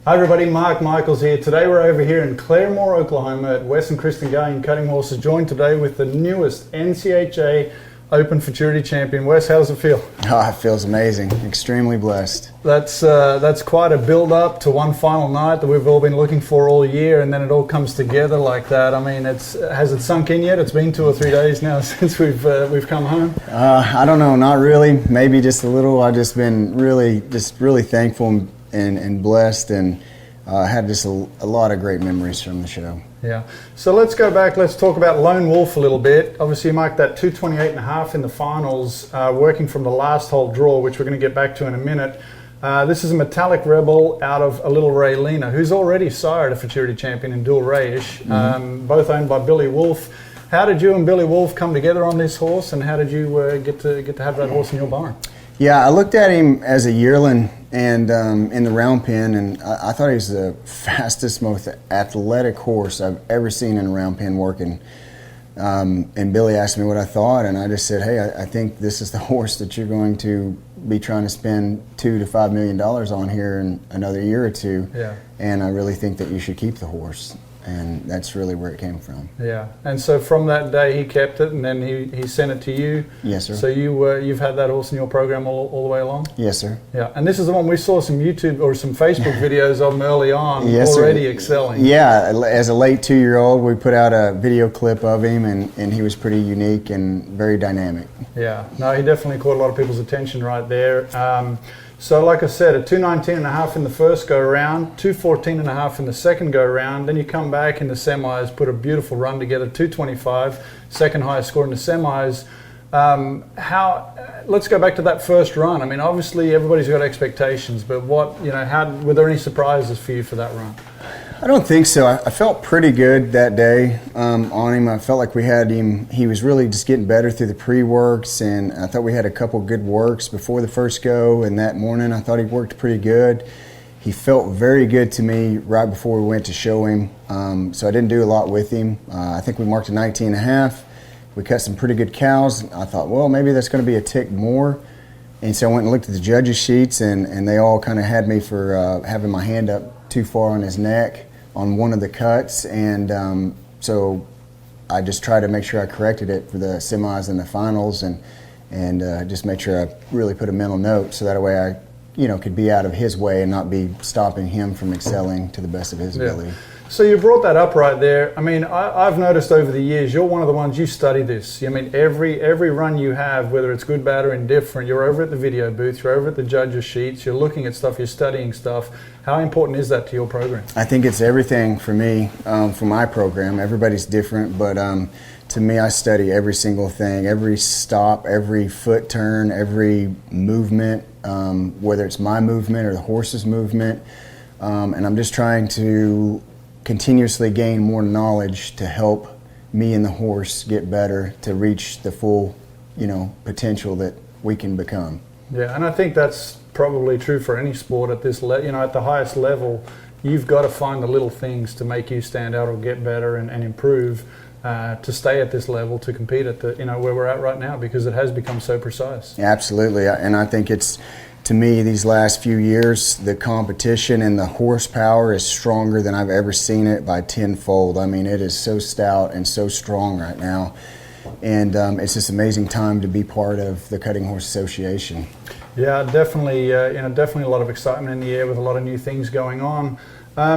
Hi everybody, Mark Michaels here. Today we're over here in Claremore, Oklahoma at Wes and Kristen Galyean Cutting Horses, joined today with the newest NCHA Open Futurity Champion. Wes, how does it feel? Oh, it feels amazing. Extremely blessed. That's quite a build-up to one final night that we've all been looking for all year, and then it all comes together like that. I mean, has it sunk in yet? It's been 2 or 3 days now since we've come home. I don't know, not really. Maybe just a little. I've just been really thankful and blessed, and had just a lot of great memories from the show. Yeah. So let's go back. Let's talk about Lone Woolf a little bit. Obviously, you marked that 228.5 in the finals, working from the last hole draw, which we're going to get back to in a minute. This is a metallic rebel out of a Little Reylena, who's already sired a Futurity Champion in dual rayish, both owned by Billy Wolf. How did you and Billy Wolf come together on this horse, and how did you get to have that horse in your barn? Yeah, I looked at him as a yearling and in the round pen, and I thought he was the fastest, most athletic horse I've ever seen in a round pen working. And Billy asked me what I thought, and I just said, hey, I think this is the horse that you're going to be trying to spend $2 to $5 million on here in another year or two. Yeah. And I really think that you should keep the horse. And that's really where it came from. Yeah, and so from that day he kept it, and then he sent it to you. Yes, sir. So you've had that horse in your program all the way along? Yes, sir. Yeah, and this is the one we saw some YouTube or some Facebook videos of him early on, yes, already sir. Excelling. Yeah, as a late 2-year-old, we put out a video clip of him, and he was pretty unique and very dynamic. Yeah, no, he definitely caught a lot of people's attention right there. So like I said, a 219.5 in the first go around, 214.5 in the second go around, then you come back in the semis, put a beautiful run together, 225, second highest score in the semis. Let's go back to that first run. I mean, obviously everybody's got expectations, but were there any surprises for you for that run? I don't think so. I felt pretty good that day on him. I felt like we had him. He was really just getting better through the pre-works, and I thought we had a couple good works before the first go, and that morning I thought he worked pretty good. He felt very good to me right before we went to show him, so I didn't do a lot with him. I think we marked a 19.5. We cut some pretty good cows. I thought, well, maybe that's going to be a tick more. And so I went and looked at the judges' sheets, and they all kind of had me for having my hand up too far on his neck on one of the cuts, and so I just tried to make sure I corrected it for the semis and the finals, and just make sure I really put a mental note so that way I could be out of his way and not be stopping him from excelling to the best of his ability. So you brought that up right there. I mean, I've noticed over the years, you're one of the ones, you study this. I mean, every run you have, whether it's good, bad, or indifferent, you're over at the video booth, you're over at the judges' sheets, you're looking at stuff, you're studying stuff. How important is that to your program? I think it's everything for me, for my program. Everybody's different, but to me, I study every single thing, every stop, every foot turn, every movement, whether it's my movement or the horse's movement, and I'm just trying to continuously gain more knowledge to help me and the horse get better to reach the full, potential that we can become. Yeah, and I think that's probably true for any sport at this at the highest level. You've got to find the little things to make you stand out or get better and improve to stay at this level, to compete at the where we're at right now, because it has become so precise. Absolutely, and I think it's, to me, these last few years, the competition and the horsepower is stronger than I've ever seen it by tenfold. I mean, it is so stout and so strong right now. And it's just an amazing time to be part of the Cutting Horse Association. Yeah, definitely, definitely a lot of excitement in the air with a lot of new things going on.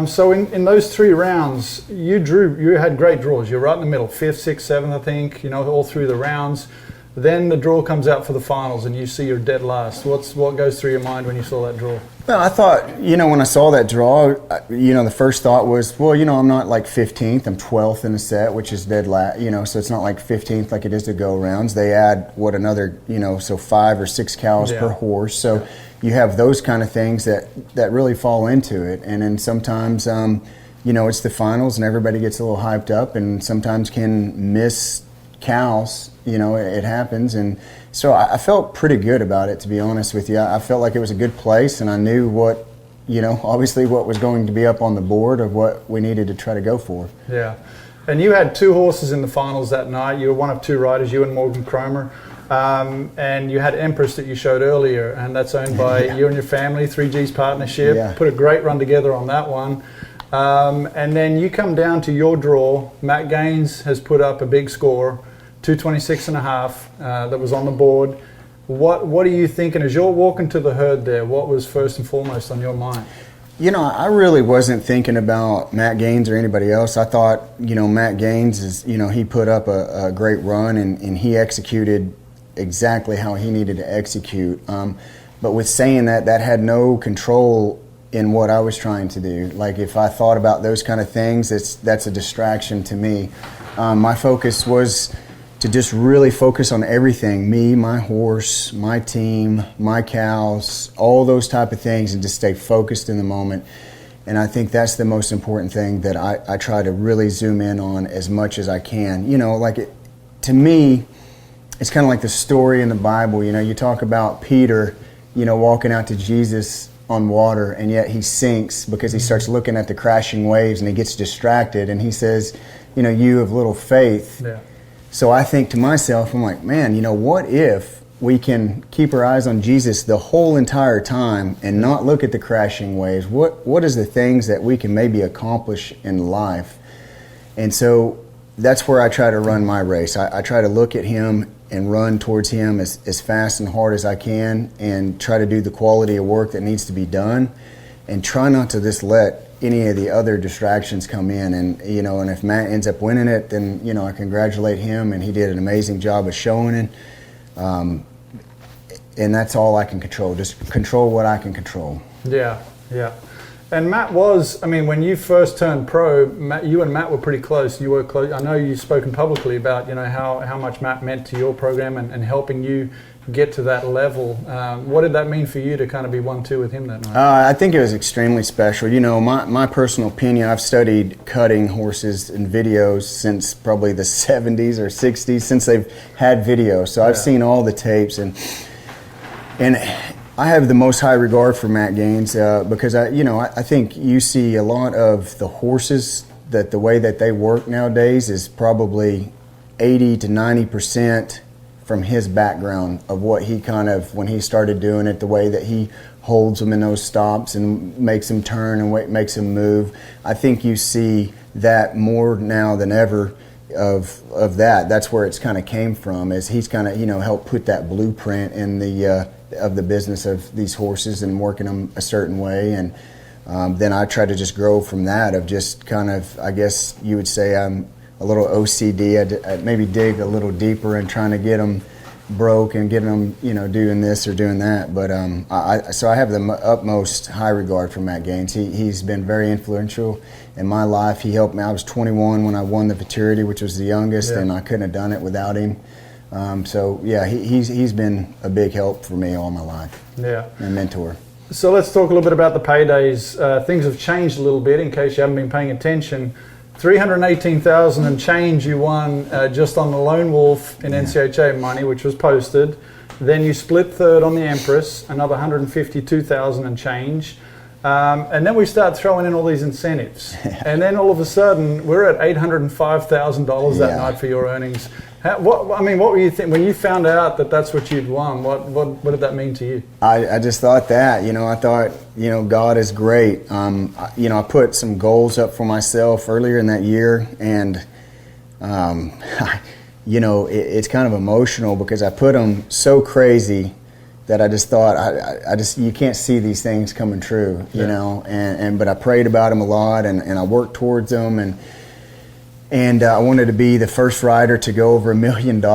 So in those 3 rounds, you had great draws. You're right in the middle, 5th, 6th, 7th, I think, all through the rounds. Then the draw comes out for the finals, and you see you're dead last. What goes through your mind when you saw that draw? Well, I thought, when I saw that draw, the first thought was, well, I'm not like 15th, I'm 12th in the set, which is dead last, so it's not like 15th like it is to go-arounds. They add, another, so 5 or 6 cows per horse. So you have those kind of things that really fall into it. And then sometimes, it's the finals, and everybody gets a little hyped up, and sometimes can miss cows, it happens, and so I felt pretty good about it, to be honest with you. I felt like it was a good place, and I knew what, obviously what was going to be up on the board of what we needed to try to go for. Yeah, and you had 2 horses in the finals that night. You were one of 2 riders, you and Morgan Cromer. And you had Empress that you showed earlier, and that's owned by you and your family, 3G's partnership. Yeah. Put a great run together on that one. And then you come down to your draw. Matt Gaines has put up a big score, 226.5, that was on the board. What are you thinking as you're walking to the herd there? What was first and foremost on your mind? You know, I really wasn't thinking about Matt Gaines or anybody else. I thought, you know, Matt Gaines is, you know, he put up a great run and he executed exactly how he needed to execute. But with saying that, that had no control in what I was trying to do. Like if I thought about those kind of things, that's a distraction to me. My focus was to just really focus on everything, me, my horse, my team, my cows, all those type of things, and just stay focused in the moment. And I think that's the most important thing that I try to really zoom in on as much as I can. You know, like to me, it's kind of like the story in the Bible. You know, you talk about Peter, you know, walking out to Jesus on water, and yet he sinks because he starts looking at the crashing waves and he gets distracted, and he says, you know, you have little faith. Yeah. So I think to myself, I'm like, man, you know, what if we can keep our eyes on Jesus the whole entire time and not look at the crashing waves? What is the things that we can maybe accomplish in life? And so that's where I try to run my race. I try to look at him and run towards him as fast and hard as I can, and try to do the quality of work that needs to be done, and try not to just let any of the other distractions come in. And you know, and if Matt ends up winning it, then you know, I congratulate him, and he did an amazing job of showing it. And that's all I can control. Just control what I can control. Yeah, yeah. And Matt was, I mean, when you first turned pro, you and Matt were pretty close. You were close. I know you've spoken publicly about, you know, how much Matt meant to your program and helping you get to that level. What did that mean for you to kind of be 1-2 with him that night? I think it was extremely special. You know, my personal opinion, I've studied cutting horses in videos since probably the 70s or 60s, since they've had video. So I've seen all the tapes, and I have the most high regard for Matt Gaines because I think you see a lot of the horses that the way that they work nowadays is probably 80 to 90% from his background of what he kind of, when he started doing it, the way that he holds them in those stops and makes them turn and makes them move. I think you see that more now than ever of that. That's where it's kind of came from, is he's kind of, you know, helped put that blueprint in the of the business of these horses and working them a certain way. And then I try to just grow from that, of just kind of, I guess you would say I'm a little OCD. I'd maybe dig a little deeper and trying to get them broke and getting them, you know, doing this or doing that. But so I have the utmost high regard for Matt Gaines. He's been very influential in my life. He helped me. I was 21 when I won the Futurity, which was the youngest, and I couldn't have done it without him. So yeah, he's been a big help for me all my life. Yeah, and mentor. So let's talk a little bit about the paydays. Things have changed a little bit in case you haven't been paying attention. $318,000 and change you won just on the Lone Woolf in NCHA money, which was posted. Then you split third on the Empress, another $152,000 and change. And then we start throwing in all these incentives. And then all of a sudden, we're at $805,000 that night for your earnings. What were you thinking when you found out that that's what you'd won? What did that mean to you? I just thought that, you know, I thought, you know, God is great. You know, I put some goals up for myself earlier in that year, and, you know, it's kind of emotional because I put them so crazy that I just thought, I just you can't see these things coming true, you know, but I prayed about them a lot, and I worked towards them, and I wanted to be the first rider to go over $1 million,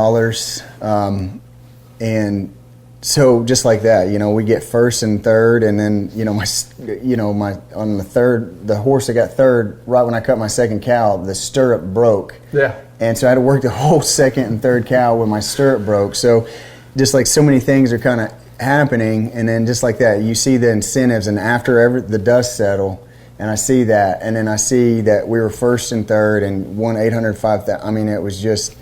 and so just like that, you know, we get first and third, and then you know my on the third, the horse that got third, right when I cut my second cow, the stirrup broke, and so I had to work the whole second and third cow when my stirrup broke. So just like so many things are kind of happening, and then just like that, you see the incentives, and after the dust settle. And I see that, and then I see that we were first and third and won $805,000. I mean, I was just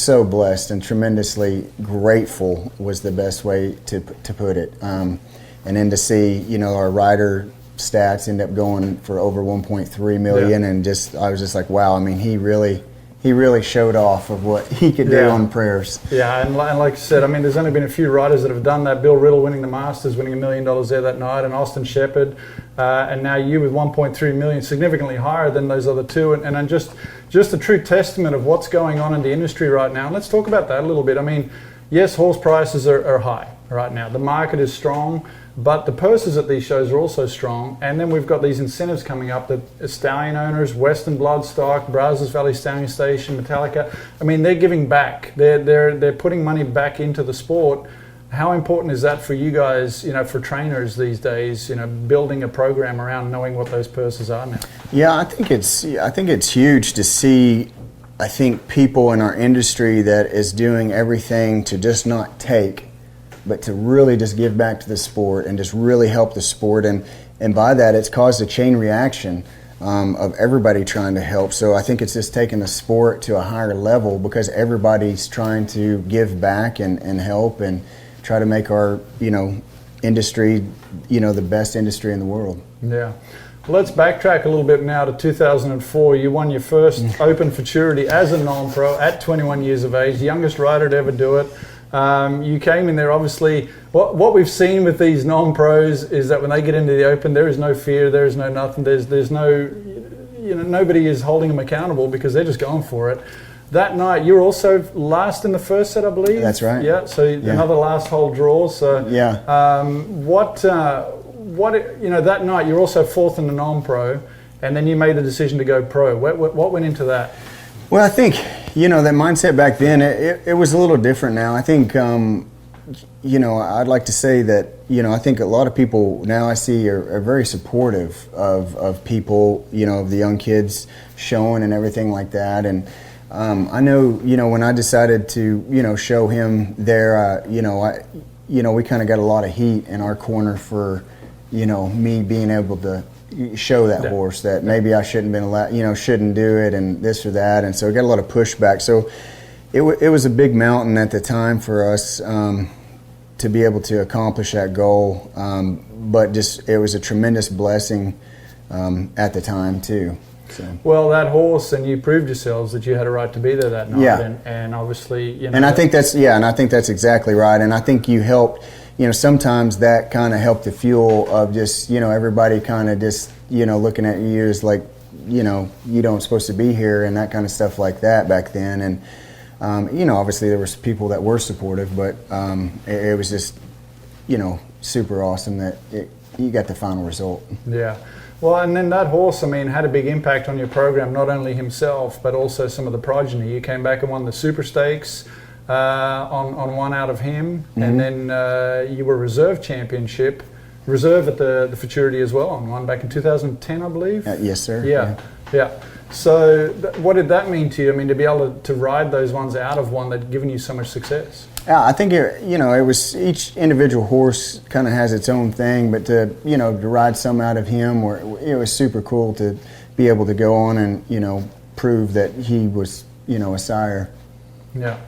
so blessed and tremendously grateful was the best way to put it. And then to see, you know, our rider stats end up going for over 1.3 million, and I was just like, wow. I mean, he he really showed off of what he could do on prayers. Yeah, and like I said, I mean, there's only been a few riders that have done that. Bill Riddle winning the Masters, winning $1 million there that night, and Austin Shepard, and now you with 1.3 million, significantly higher than those other two, and just a true testament of what's going on in the industry right now. And let's talk about that a little bit. I mean, yes, horse prices are high right now. The market is strong, but the purses at these shows are also strong. And then we've got these incentives coming up that stallion owners, Western Bloodstock, Brazos Valley Stallion Station, Metallica, I mean, they're giving back. They're putting money back into the sport. How important is that for you guys, for trainers these days, building a program around knowing what those purses are now? Yeah, I think it's huge to see, I think, people in our industry that is doing everything to just not take, but to really just give back to the sport and just really help the sport. And by that, it's caused a chain reaction of everybody trying to help. So I think it's just taking the sport to a higher level because everybody's trying to give back and help and try to make our, industry, the best industry in the world. Yeah. Well, let's backtrack a little bit now to 2004. You won your first Open Futurity as a non-pro at 21 years of age, youngest rider to ever do it. You came in there, obviously, what we've seen with these non-pros is that when they get into the Open, there is no fear, there is no nothing, there's no, nobody is holding them accountable because they're just going for it. That night, you were also last in the first set, I believe. That's right. Yeah, so another last hole draw. So yeah. That night you were also fourth in the non-pro, and then you made the decision to go pro. What went into that? Well, I think, that mindset back then, it was a little different now. I think, I'd like to say that, I think a lot of people now I see are very supportive of people, of the young kids showing and everything like that. And I know, when I decided to, show him there, we kind of got a lot of heat in our corner for, me being able to show that horse that maybe I shouldn't been allowed, shouldn't do it and this or that. And so we got a lot of pushback. So it was a big mountain at the time for us to be able to accomplish that goal. But it was a tremendous blessing at the time too. So. Well, that horse, and you proved yourselves that you had a right to be there that night. Yeah. And obviously, And I think that's exactly right. And I think you helped, sometimes that kind of helped the fuel of just, everybody kind of just, looking at you as like, you don't supposed to be here and that kind of stuff like that back then. And, obviously there was people that were supportive, but it was just, super awesome that you got the final result. Yeah. Well, and then that horse, had a big impact on your program, not only himself, but also some of the progeny. You came back and won the Super Stakes on one out of him, and then you were reserve at the Futurity as well on one back in 2010, I believe? Yes, sir. Yeah. So what did that mean to you? To be able to ride those ones out of one that had given you so much success? Yeah, I think it was each individual horse kind of has its own thing, but to ride some out of him, it was super cool to be able to go on and prove that he was a sire. Yeah.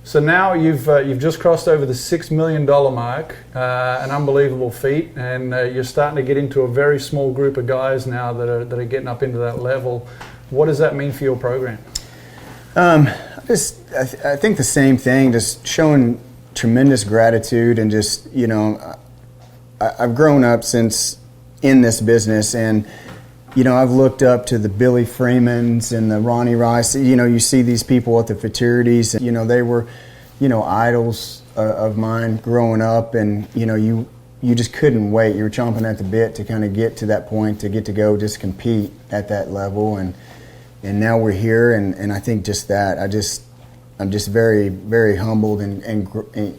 So now you've just crossed over the $6 million mark, an unbelievable feat, and you're starting to get into a very small group of guys now that are getting up into that level. What does that mean for your program? I think the same thing, just showing tremendous gratitude and just, I've grown up since in this business and, I've looked up to the Billy Freemans and the Ronnie Rice. You see these people at the Futurities, they were, idols of mine growing up and, you just couldn't wait. You were chomping at the bit to kind of get to that point, to get to go just compete at that level. And now we're here, and I think just that. I'm just very, very humbled and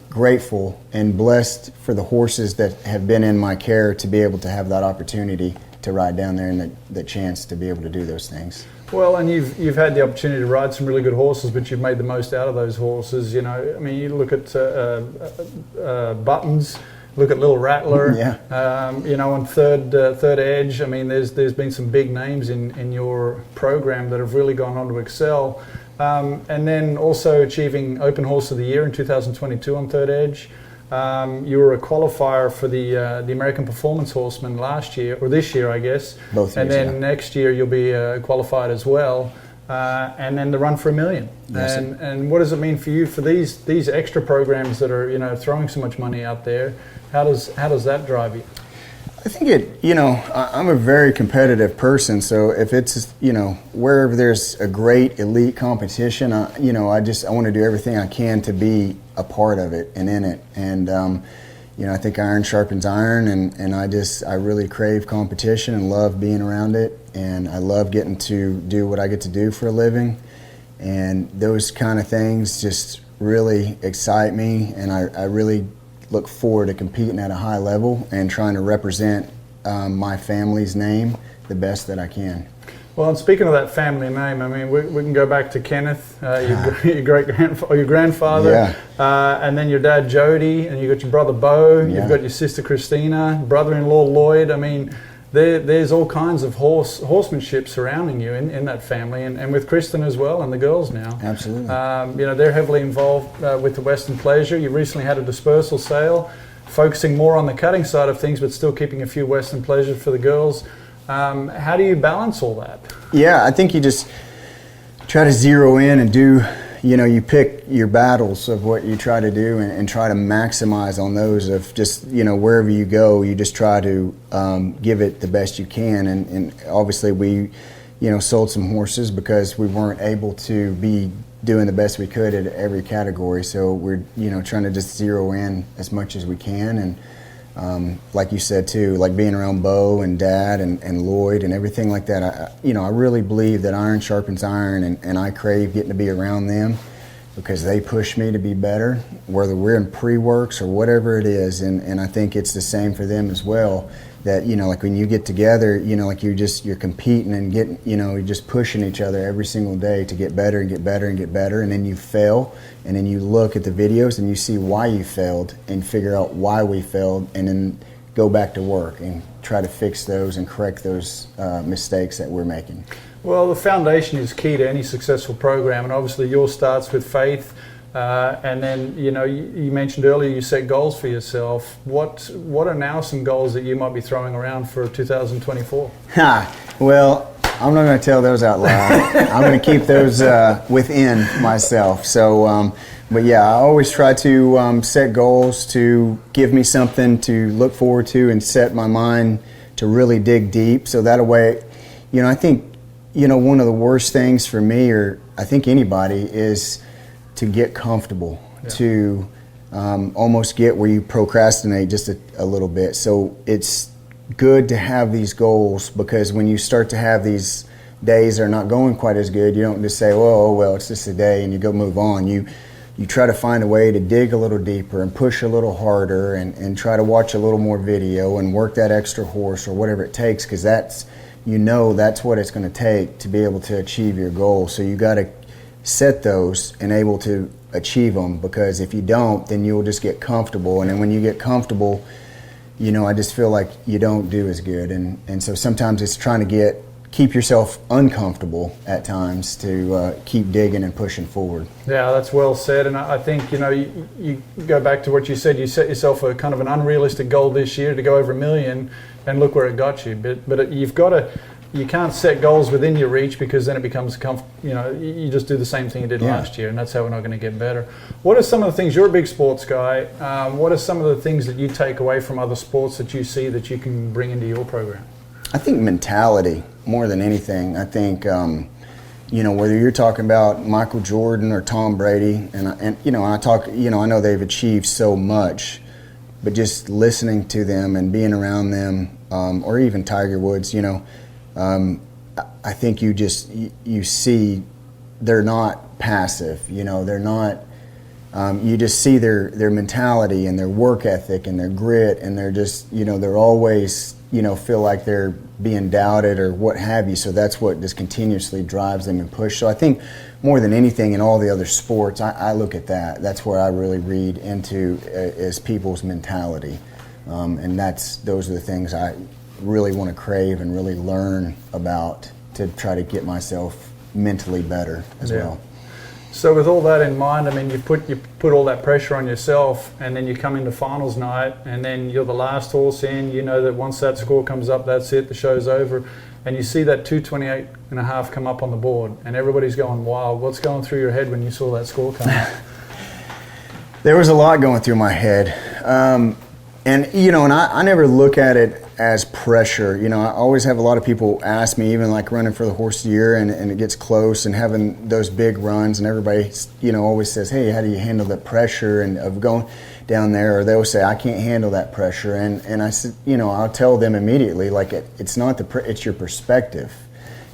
grateful and blessed for the horses that have been in my care to be able to have that opportunity to ride down there and the chance to be able to do those things. Well, and you've had the opportunity to ride some really good horses, but you've made the most out of those horses. You look at Buttons. Look at Little Rattler, on Third Edge. There's been some big names in your program that have really gone on to excel. And then also achieving Open Horse of the Year in 2022 on Third Edge. You were a qualifier for the American Performance Horseman last year, or this year, I guess. Both years, and then next year you'll be qualified as well. and then the run for $1 million. Yes, and what does it mean for you for these extra programs that are throwing so much money out there? How does that drive you? I think I'm a very competitive person, so if it's, wherever there's a great elite competition, I want to do everything I can to be a part of it and in it. And, I think iron sharpens iron, and I really crave competition and love being around it. And I love getting to do what I get to do for a living. And those kind of things just really excite me, and I really look forward to competing at a high level and trying to represent my family's name the best that I can. Well, and speaking of that family name, I mean, we can go back to Kenneth, your grandfather, yeah. And then your dad Jody, and you got your brother Bo, Yeah. you've got your sister Christina, brother-in-law Lloyd. I mean, there's all kinds of horsemanship surrounding you in that family, and with Kristen as well, and the girls now. Absolutely. They're heavily involved with the Western Pleasure. You recently had a dispersal sale, focusing more on the cutting side of things, but still keeping a few Western Pleasures for the girls. How do you balance all that? Yeah, I think you just try to zero in and do, you pick your battles of what you try to do and try to maximize on those of just, wherever you go, you just try to give it the best you can. And obviously we, sold some horses because we weren't able to be doing the best we could at every category. So we're, trying to just zero in as much as we can. And like you said too, like being around Bo and Dad and Lloyd and everything like that, I really believe that iron sharpens iron, and I crave getting to be around them because they push me to be better, whether we're in pre-works or whatever it is. And I think it's the same for them as well, that, like when you get together, like you're competing and getting, you're just pushing each other every single day to get better and get better and get better. And then you fail, and then you look at the videos and you see why you failed and figure out why we failed, and then go back to work and try to fix those and correct those mistakes that we're making. Well, the foundation is key to any successful program, and obviously yours starts with faith. And then, you mentioned earlier you set goals for yourself. What are now some goals that you might be throwing around for 2024? Well, I'm not going to tell those out loud. I'm going to keep those within myself. So, but yeah, I always try to set goals to give me something to look forward to and set my mind to really dig deep. So that way, I think, one of the worst things for me, or I think anybody, is to get comfortable, to almost get where you procrastinate just a little bit. So it's good to have these goals, because when you start to have these days that are not going quite as good, you don't just say, oh well, it's just a day, and you go move on. You try to find a way to dig a little deeper and push a little harder and try to watch a little more video and work that extra horse or whatever it takes, because that's what it's going to take to be able to achieve your goal. So you got to set those and able to achieve them, because if you don't, then you'll just get comfortable, and then when you get comfortable, I just feel like you don't do as good, and so sometimes it's trying to keep yourself uncomfortable at times to keep digging and pushing forward. Yeah, that's well said. And I think you go back to what you said. You set yourself a kind of an unrealistic goal this year to go over $1 million, and look where it got you. But you've got to. You can't set goals within your reach, because then it becomes, you just do the same thing you did last year, and that's how we're not going to get better. What are some of the things, you're a big sports guy, what are some of the things that you take away from other sports that you see that you can bring into your program? I think mentality more than anything. I think, whether you're talking about Michael Jordan or Tom Brady, and I know they've achieved so much, but just listening to them and being around them, or even Tiger Woods, I think you see they're not passive, they're not, you just see their mentality and their work ethic and their grit, and they're just, they're always, feel like they're being doubted or what have you. So that's what just continuously drives them and push. So I think more than anything in all the other sports, I look at that. That's where I really read into is people's mentality. And those are the things I really want to crave and really learn about to try to get myself mentally better as well. So with all that in mind, I mean, you put all that pressure on yourself, and then you come into finals night, and then you're the last horse in. You know that once that score comes up, that's it, the show's over. and you see that 2:28.5 come up on the board, and everybody's going wild. What's going through your head when you saw that score come up? There was a lot going through my head. And, you know, and I never look at it as pressure. You know, I always have a lot of people ask me, even like running for the horse of the year and it gets close and having those big runs, and everybody, you know, always says, hey, how do you handle the pressure and of going down there? Or they'll say, I can't handle that pressure. And I said, you know, I'll tell them immediately, like, it's not it's your perspective.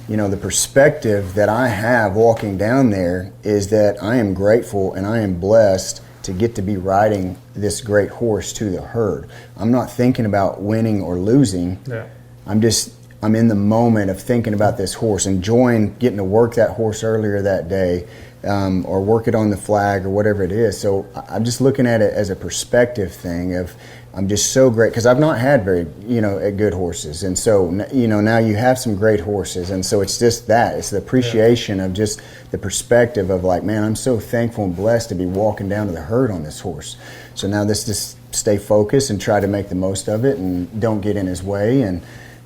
You know, the perspective that I have walking down there is that I am grateful and I am blessed to get to be riding this great horse to the herd. I'm not thinking about winning or losing. Yeah. I'm in the moment of thinking about this horse, enjoying getting to work that horse earlier that day, or work it on the flag or whatever it is. So I'm just looking at it as a perspective thing of, I'm just so great, because I've not had very, you know, good horses. And so, you know, now you have some great horses. And so it's just that, it's the appreciation of just the perspective of like, man, I'm so thankful and blessed to be walking down to the herd on this horse. So now this just stay focused and try to make the most of it and don't get in his way.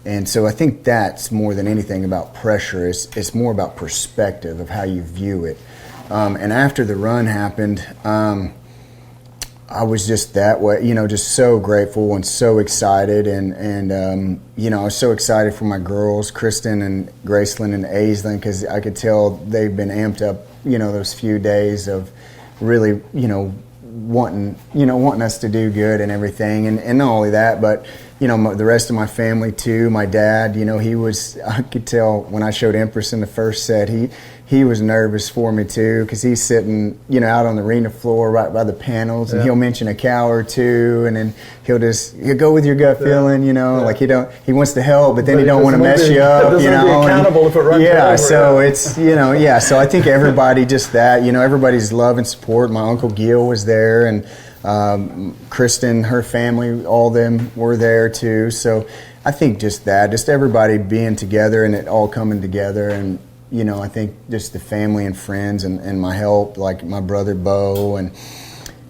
And so I think that's more than anything about pressure. It's more about perspective of how you view it. And after the run happened, I was just that way, you know, just so grateful and so excited. And you know, I was so excited for my girls, Kristen and Gracelyn and Aislinn, because I could tell they've been amped up, you know, those few days of really, you know, wanting us to do good and everything. And not only that, but, you know, the rest of my family too. My dad, you know, I could tell when I showed Empress in the first set, he was nervous for me too, because he's sitting, you know, out on the arena floor right by the panels, and he'll mention a cow or two, and then he'll go with your gut feeling, you know, like he wants to help, but then he don't want to mess you up, you know. Be accountable if it runs over. So it's, you know, so I think everybody just that, you know, everybody's love and support. My Uncle Gil was there, and Kristen, her family, all them were there too. So I think just everybody being together and it all coming together. And, you know, I think just the family and friends and my help, like my brother Bo and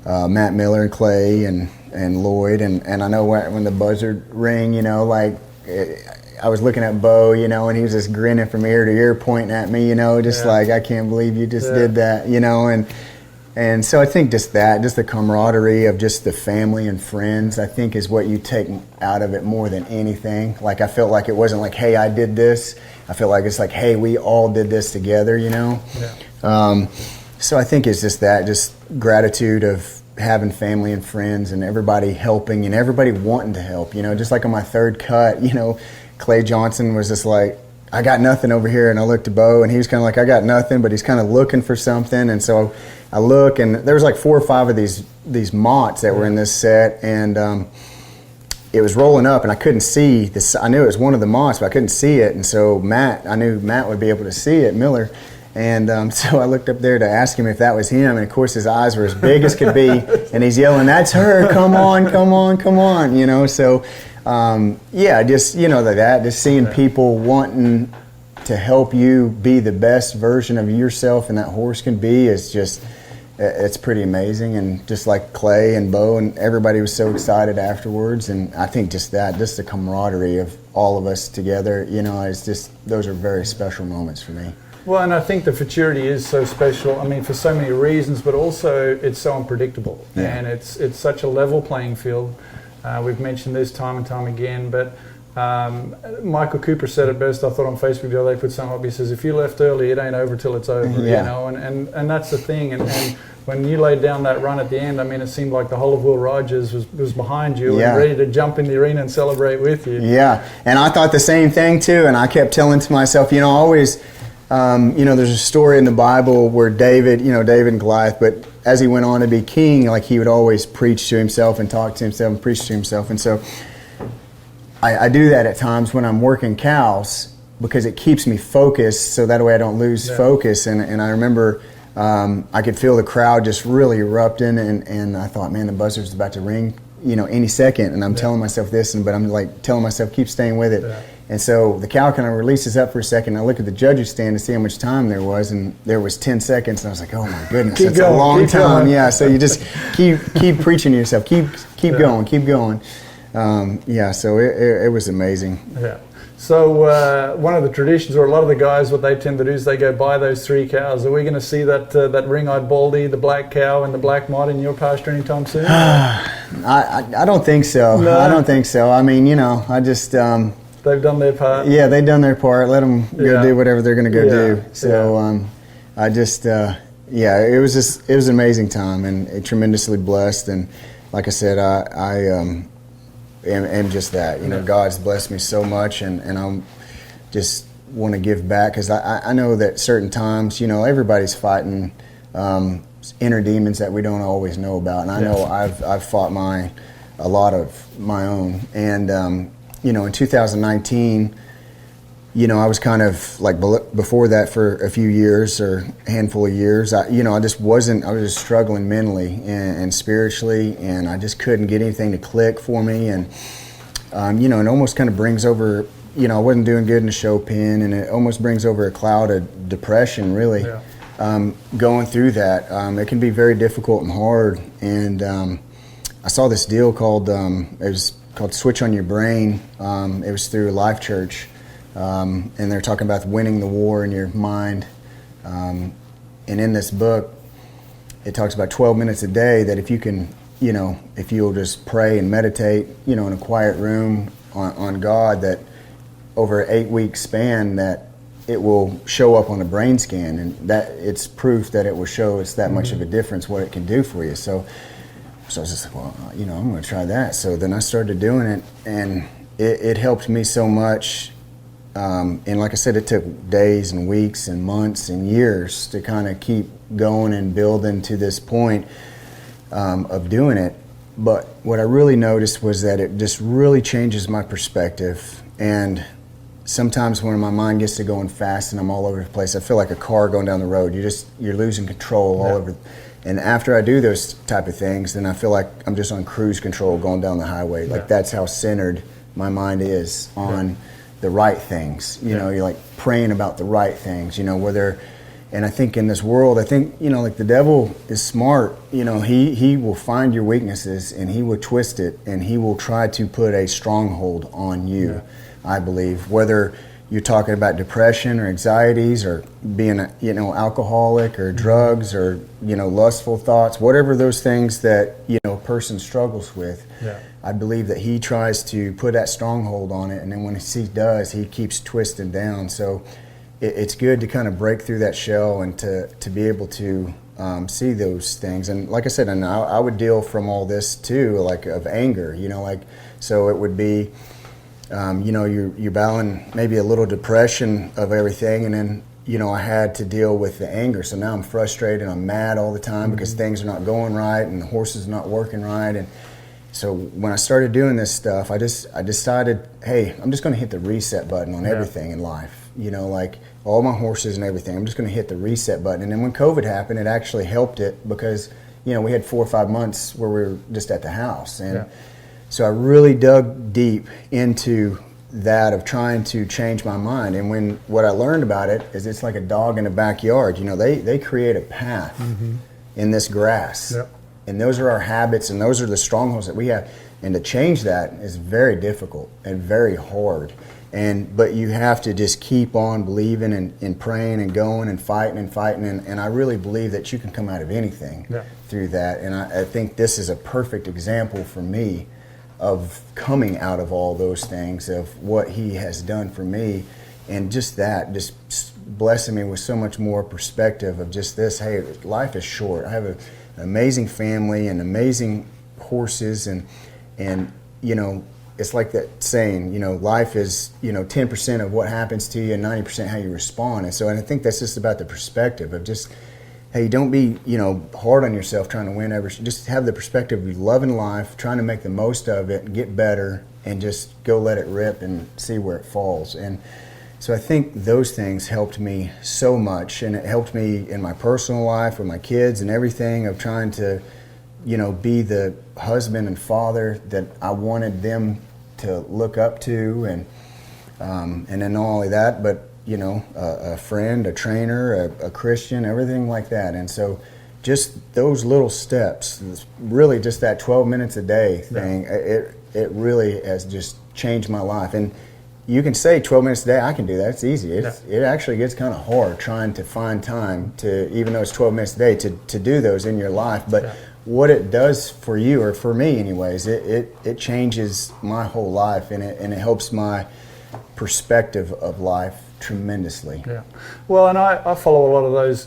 Matt Miller and Clay and Lloyd. And I know when the buzzer rang, you know, like I was looking at Bo, you know, and he was just grinning from ear to ear, pointing at me, you know, just like, I can't believe you just did that, you know. And so I think just the camaraderie of just the family and friends, I think is what you take out of it more than anything. Like, I felt like it wasn't like, hey, I did this. I feel like it's like, hey, we all did this together, you know? Yeah. So I think it's just gratitude of having family and friends and everybody helping and everybody wanting to help, you know? Just like on my third cut, you know, Clay Johnson was just like, I got nothing over here. And I looked at Bo, and he was kind of like, I got nothing, but he's kind of looking for something. And so I look, and there was like 4 or 5 of these motts that were in this set, and it was rolling up, and I couldn't see this. I knew it was one of the motts, but I couldn't see it. And so I knew Matt would be able to see it, Miller. And so I looked up there to ask him if that was him, and of course his eyes were as big as could be, and he's yelling, "That's her! Come on, come on, come on!" You know. So just, you know, just seeing people wanting to help you be the best version of yourself and that horse can be is just, it's pretty amazing. And just like Clay and Bo and everybody was so excited afterwards. And I think just the camaraderie of all of us together, you know, it's just, those are very special moments for me. Well, and I think the futurity is so special, I mean, for so many reasons, but also it's so unpredictable. Yeah. And it's such a level playing field. We've mentioned this time and time again, but Michael Cooper said it best, I thought, on Facebook the other day, put something up, he says, if you left early, it ain't over till it's over, you know, and that's the thing. And when you laid down that run at the end, I mean, it seemed like the whole of Will Rogers was behind you and ready to jump in the arena and celebrate with you. Yeah, and I thought the same thing too, and I kept telling to myself, you know, always, you know, there's a story in the Bible where David and Goliath, but as he went on to be king, like he would always preach to himself and talk to himself and preach to himself. And so I do that at times when I'm working cows, because it keeps me focused, so that way I don't lose focus. And I remember I could feel the crowd just really erupting, and I thought, man, the buzzer's about to ring, you know, any second. And I'm telling myself this, but I'm like telling myself, keep staying with it. Yeah. And so the cow kind of releases up for a second. I look at the judges stand to see how much time there was, and there was 10 seconds. And I was like, oh my goodness, that's a long time. Going. Yeah, so you just keep preaching to yourself, keep going, keep going. So it was amazing. Yeah. So one of the traditions, or a lot of the guys, what they tend to do is they go buy those 3 cows. Are we going to see that ring-eyed baldy, the black cow, and the black mott in your pasture anytime soon? I don't think so. No. I don't think so. I mean, I just... they've done their part. Yeah, they've done their part. Let them go do whatever they're going to go do. So I just... it was an amazing time and tremendously blessed. And like I said, I am just that. God's blessed me so much, and I'm just want to give back, because I know that certain times, everybody's fighting inner demons that we don't always know about, and I know I've fought a lot of my own. And in 2019, I was kind of like before that for a few years or a handful of years. I was just struggling mentally and spiritually, and I just couldn't get anything to click for me. And, it almost kind of brings over, I wasn't doing good in the show pen, and it almost brings over a cloud of depression, really. Yeah. Going through that, it can be very difficult and hard. And I saw this deal called, it was called Switch on Your Brain. It was through Life Church. And they're talking about winning the war in your mind. And in this book, it talks about 12 minutes a day, that if you can, if you'll just pray and meditate, in a quiet room on God, that over an 8-week span, that it will show up on a brain scan, and that it's proof that it will show it's that much of a difference, what it can do for you. So I was just like, well, I'm going to try that. So then I started doing it, and it helped me so much. And like I said, it took days and weeks and months and years to kind of keep going and building to this point of doing it. But what I really noticed was that it just really changes my perspective. And sometimes when my mind gets to going fast and I'm all over the place, I feel like a car going down the road. You're losing control all over. And after I do those type of things, then I feel like I'm just on cruise control going down the highway. Like that's how centered my mind is on the right things. You're like praying about the right things, and I think in this world, like the devil is smart. He will find your weaknesses and he will twist it, and he will try to put a stronghold on you. Yeah. I believe, whether you're talking about depression or anxieties or being alcoholic or drugs or lustful thoughts, whatever those things that a person struggles with. Yeah. I believe that he tries to put that stronghold on it, and then when he does, he keeps twisting down. So it's good to kind of break through that shell and to be able to see those things. And like I said, and I would deal from all this too, like of anger, so it would be, you're battling maybe a little depression of everything, and then I had to deal with the anger. So now I'm frustrated, I'm mad all the time because things are not going right and the horse is not working right. And so when I started doing this stuff, I decided, hey, I'm just going to hit the reset button on everything in life. Like all my horses and everything, I'm just going to hit the reset button. And then when COVID happened, it actually helped it, because we had 4 or 5 months where we were just at the house. And so I really dug deep into that of trying to change my mind. And what I learned about it is it's like a dog in a backyard. They create a path in this grass. Yep. And those are our habits, and those are the strongholds that we have. And to change that is very difficult and very hard. But you have to just keep on believing and praying and going and fighting. And I really believe that you can come out of anything through that. And I think this is a perfect example for me of coming out of all those things, of what he has done for me. And just blessing me with so much more perspective of just this, hey, life is short. I have an amazing family and amazing horses, and it's like that saying, life is 10% of what happens to you and 90% how you respond. And I think that's just about the perspective of just, hey, don't be hard on yourself trying to win everything. Just have the perspective of loving life, trying to make the most of it and get better, and just go let it rip and see where it falls. And so I think those things helped me so much, and it helped me in my personal life with my kids and everything, of trying to, be the husband and father that I wanted them to look up to, and then not only that, but a friend, a trainer, a Christian, everything like that. And so just those little steps, really just that 12 minutes a day thing, it really has just changed my life. And you can say 12 minutes a day, I can do that. It's easy. It actually gets kind of hard trying to find time to, even though it's 12 minutes a day, to do those in your life. But what it does for you, or for me anyways, it changes my whole life, and it helps my perspective of life tremendously. Yeah. Well, and I follow a lot of those,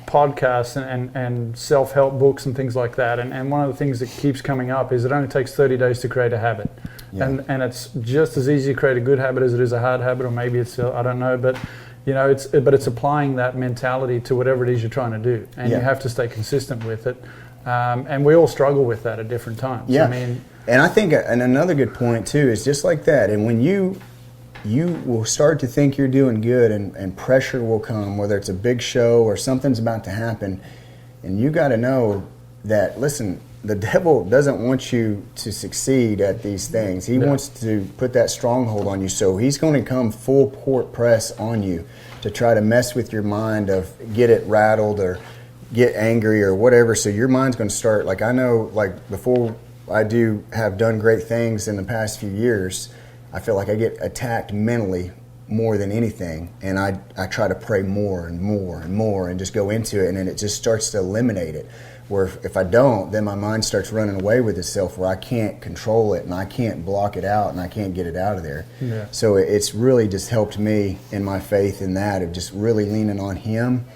podcasts and self-help books and things like that. And one of the things that keeps coming up is it only takes 30 days to create a habit. Yeah. And it's just as easy to create a good habit as it is a hard habit, or maybe it's, I don't know, but it's applying that mentality to whatever it is you're trying to do. And you have to stay consistent with it. And we all struggle with that at different times. Yeah. And I think, and another good point too, is just like that. And when you will start to think you're doing good, and pressure will come, whether it's a big show or something's about to happen, and you got to know that, listen, the devil doesn't want you to succeed at these things. He wants to put that stronghold on you, so he's going to come full court press on you to try to mess with your mind, of get it rattled or get angry or whatever. So your mind's going to start, like, I know, like, before I have done great things in the past few years, I feel like I get attacked mentally more than anything, and I try to pray more and more and more and just go into it, and then it just starts to eliminate it. Where if I don't, then my mind starts running away with itself, where I can't control it and I can't block it out and I can't get it out of there. Yeah. So it's really just helped me in my faith in that, of just really leaning on Him,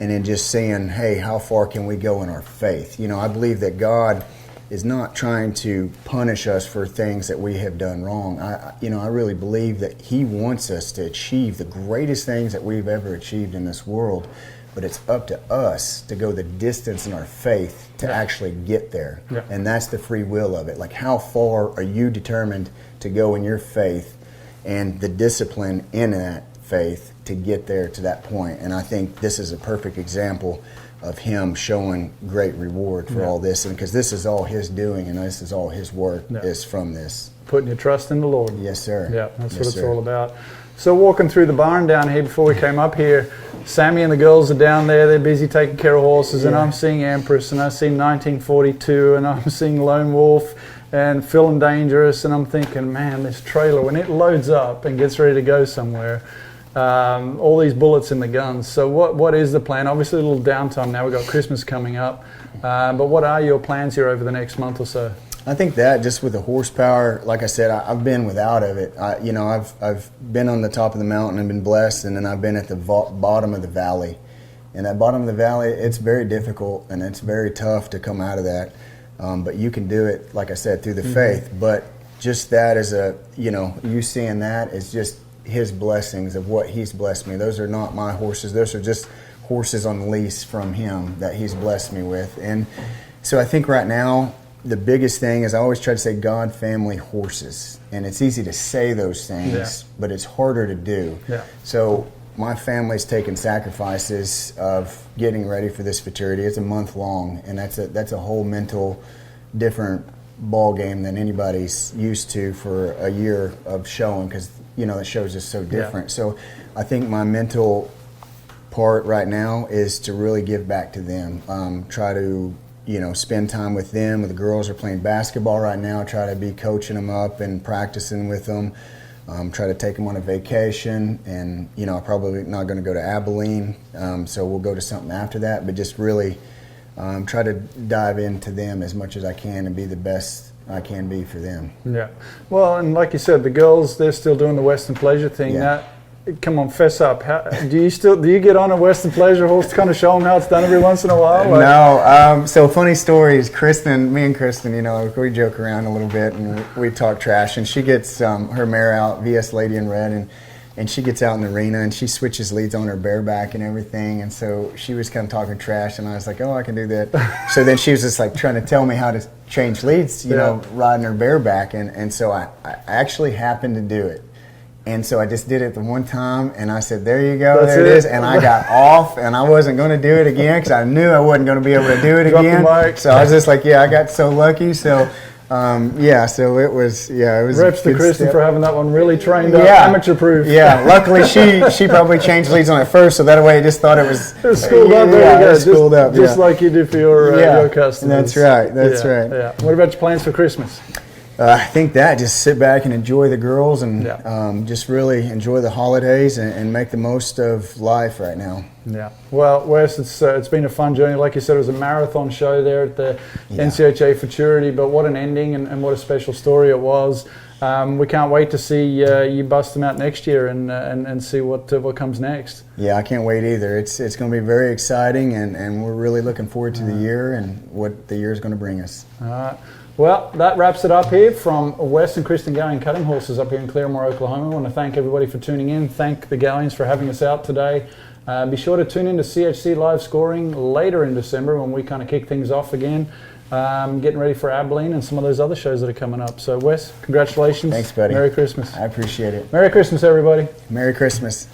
and then just saying, hey, how far can we go in our faith? I believe that God is not trying to punish us for things that we have done wrong. I really believe that He wants us to achieve the greatest things that we've ever achieved in this world, but it's up to us to go the distance in our faith to actually get there. Yeah. And that's the free will of it. Like, how far are you determined to go in your faith, and the discipline in that faith to get there to that point? And I think this is a perfect example of Him showing great reward for all this, and because this is all His doing, and this is all His work is from this. Putting your trust in the Lord. Yes, sir. Yeah, that's what it's all about. So walking through the barn down here before we came up here, Sammy and the girls are down there. They're busy taking care of horses, and I'm seeing Empress, and I see 1942, and I'm seeing Lone Wolf and Feeling Dangerous, and I'm thinking, man, this trailer, when it loads up and gets ready to go somewhere, all these bullets in the guns. So what is the plan? Obviously a little downtime now. We've got Christmas coming up. But what are your plans here over the next month or so? I think that just with the horsepower, like I said, I've been without of it. I've been on the top of the mountain and been blessed, and then I've been at the bottom of the valley. And that bottom of the valley, it's very difficult, and it's very tough to come out of that. But you can do it, like I said, through the faith. But just that as you seeing that is just His blessings of what He's blessed me. Those are not my horses. Those are just horses on lease from Him that He's blessed me with. And so I think right now, the biggest thing is I always try to say God, family, horses. And it's easy to say those things, but it's harder to do. Yeah. So my family's taken sacrifices of getting ready for this futurity. It's a month long, and that's a whole mental different ball game than anybody's used to for a year of showing, because the show's just so different. Yeah. So I think my mental part right now is to really give back to them. Try to spend time with them. The girls are playing basketball right now. Try to be coaching them up and practicing with them. Try to take them on a vacation, and I'm probably not going to go to Abilene, so we'll go to something after that. But just really try to dive into them as much as I can and be the best I can be for them. Yeah. Well, and like you said, the girls, they're still doing the Western Pleasure thing. Yeah. Come on, fess up. Do you get on a Western Pleasure horse to kind of show them how it's done every once in a while? No. So funny story is me and Kristen, we joke around a little bit and we talk trash, and she gets her mare out, VS Lady in Red, and she gets out in the arena and she switches leads on her bareback and everything. And so she was kind of talking trash, and I was like, oh, I can do that. So then she was just like trying to tell me how to change leads, riding her bareback. And so I actually happened to do it. And so I just did it the one time, and I said, there you go, there it is. And I got off, and I wasn't going to do it again because I knew I wasn't going to be able to do it again. So I was just like, I got so lucky. So, so it was. Reps to Kristen for having that one really trained up, amateur proof. Yeah, luckily she probably changed leads on it first, so that way I just thought it was schooled up. Schooled up, just like you do for your customers. That's right. That's right. Yeah. What about your plans for Christmas? I think that just sit back and enjoy the girls and Yeah. just really enjoy the holidays and make the most of life right now. Yeah. Well, Wes, it's been a fun journey. Like you said, it was a marathon show there at the Yeah. NCHA Futurity, but what an ending and what a special story it was. We can't wait to see you bust them out next year and see what comes next. Yeah, I can't wait either. It's going to be very exciting, and we're really looking forward to the year and what the year is going to bring us. All right. Well, that wraps it up here from Wes and Kristen Galyean Cutting Horses up here in Claremore, Oklahoma. I want to thank everybody for tuning in. Thank the Galyans for having us out today. Be sure to tune in to CHC Live Scoring later in December when we kind of kick things off again. Getting ready for Abilene and some of those other shows that are coming up. So, Wes, congratulations. Thanks, buddy. Merry Christmas. I appreciate it. Merry Christmas, everybody. Merry Christmas.